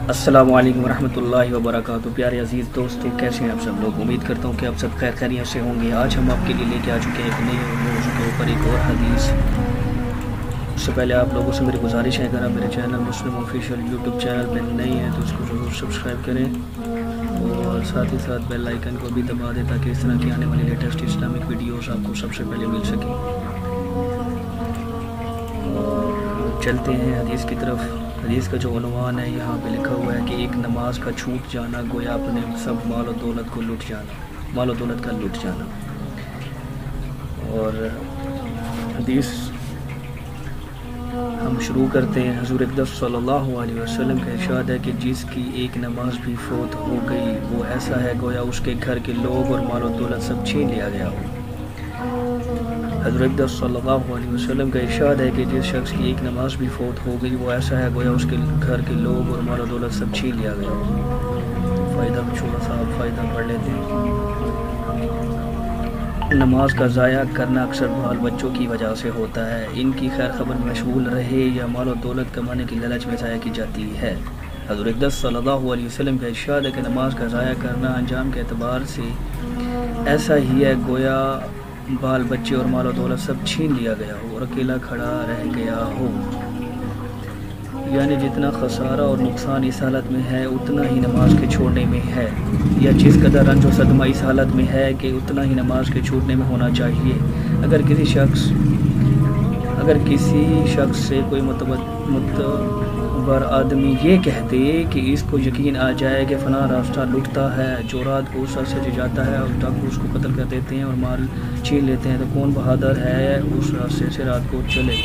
السلام علیکم ورحمۃ اللہ وبرکاتہ۔ پیارے عزیز دوستو، کیسے ہیں آپ سب لوگ؟ امید کرتا ہوں کہ آپ سب خیر خیریت سے ہوں گے۔ آج ہم آپ کے لیے لے کے آ چکے ہیں ایک نئی موضوع کے اوپر ایک اور حدیث۔ اس سے پہلے آپ لوگوں سے میری گزارش ہے، اگر آپ میرے چینل مسلم آفیشیل یوٹیوب چینل پہ نئی ہیں تو اس کو ضرور سبسکرائب کریں اور ساتھ ہی ساتھ بیل آئیکن کو بھی دبا دیں تاکہ اس طرح کی آنے والی لیٹسٹ اسلامک ویڈیوز آپ کو سب سے پہلے مل سکیں۔ چلتے ہیں حدیث کی طرف۔ حدیث کا جو عنوان ہے یہاں پہ لکھا ہوا ہے کہ ایک نماز کا چھوٹ جانا گویا اپنے سب مال و دولت کو لٹ جانا، مال و دولت کا لٹ جانا۔ اور حدیث ہم شروع کرتے ہیں۔ حضور اقدس صلی اللہ علیہ وسلم کا ارشاد ہے کہ جس کی ایک نماز بھی فوت ہو گئی وہ ایسا ہے گویا اس کے گھر کے لوگ اور مال و دولت سب چھین لیا گیا ہو۔ حضرت اقدس صلی اللہ علیہ وسلم کا ارشاد ہے کہ جس شخص کی ایک نماز بھی فوت ہو گئی وہ ایسا ہے گویا اس کے گھر کے لوگ اور مال و دولت سب چھین لیا گیا ہو۔ فائدہ چھوڑا صاحب فائدہ پڑھ لیتے ہیں۔ نماز کا ضائع کرنا اکثر بال بچوں کی وجہ سے ہوتا ہے۔ ان کی خیر خبر میں مشغول رہے یا مال و دولت کمانے کی لالچ میں ضائع کی جاتی ہے۔ حضرت اقدس صلی اللہ علیہ وسلم کا ارشاد ہے کہ نماز کا ضائع کرنا انجام کے اعتبار سے ایسا ہی ہے گویا بال بچے اور مال و دولت سب چھین لیا گیا ہو اور اکیلا کھڑا رہ گیا ہو۔ یعنی جتنا خسارہ اور نقصان اس حالت میں ہے اتنا ہی نماز کے چھوڑنے میں ہے، یا جس قدر رنج و صدمہ اس حالت میں ہے کہ اتنا ہی نماز کے چھوڑنے میں ہونا چاہیے۔ اگر کسی شخص سے کوئی متبر آدمی یہ کہہ دے کہ اس کو یقین آ جائے کہ فلاں راستہ لٹتا ہے جو رات کو اس راستے سے جاتا ہے اور ڈاکو اس کو قتل کر دیتے ہیں اور مال چھین لیتے ہیں، تو کون بہادر ہے اس راستے سے رات کو چلے؟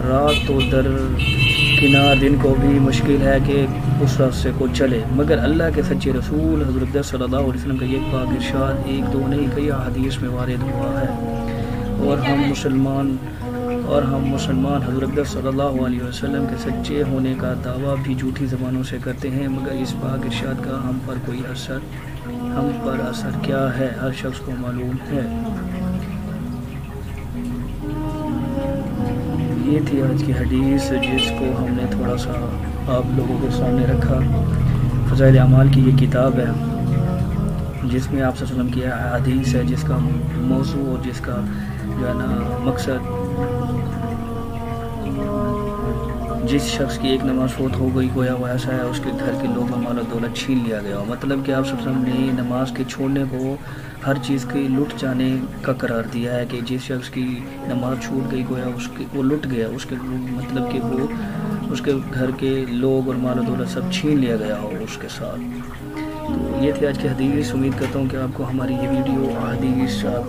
رات تو درکنار دن کو بھی مشکل ہے کہ اس راستے کو چلے، مگر اللہ کے سچے رسول حضرت صلی اللہ علیہ وسلم کا یہ پاک ارشاد ایک دو نہیں کئی احادیث میں وارد ہوا ہے۔ اور ہم مسلمان حضرت صلی اللہ علیہ وسلم کے سچے ہونے کا دعویٰ بھی جھوٹی زبانوں سے کرتے ہیں، مگر اس پاک ارشاد کا ہم پر اثر کیا ہے ہر شخص کو معلوم ہے۔ یہ تھی آج کی حدیث جس کو ہم نے تھوڑا سا آپ لوگوں کے سامنے رکھا۔ فضائل اعمال کی یہ کتاب ہے جس میں آپ صلی اللہ علیہ وسلم کی حدیث ہے، جس کا موضوع اور جس کا جو ہے نا مقصد جس شخص کی ایک نماز فوت ہو گئی گویا وہ ایسا ہے اس کے گھر کے لوگ مال و دولت چھین لیا گیا ہو۔ مطلب کہ آپ صلی اللہ علیہ وسلم نے نماز کے چھوڑنے کو ہر چیز کے لٹ جانے کا قرار دیا ہے کہ جس شخص کی نماز چھوٹ گئی گویا وہ لٹ گیا، اس کے مطلب کہ وہ اس کے گھر کے لوگ اور مال و دولت سب چھین لیا گیا ہو اس کے ساتھ۔ تو یہ تھی آج کی حدیث۔ امید کرتا ہوں کہ آپ کو ہماری یہ ویڈیو حدیث آپ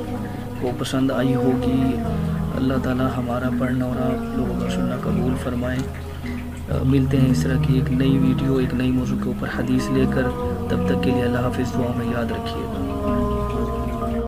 کو پسند آئی ہوگی۔ اللہ تعالی ہمارا پڑھنا اور آپ لوگوں کا سننا قبول فرمائے۔ ملتے ہیں اس طرح کی ایک نئی ویڈیو ایک نئی موضوع کے اوپر حدیث لے کر، تب تک کے لیے اللہ حافظ، دعا میں یاد رکھیے گا۔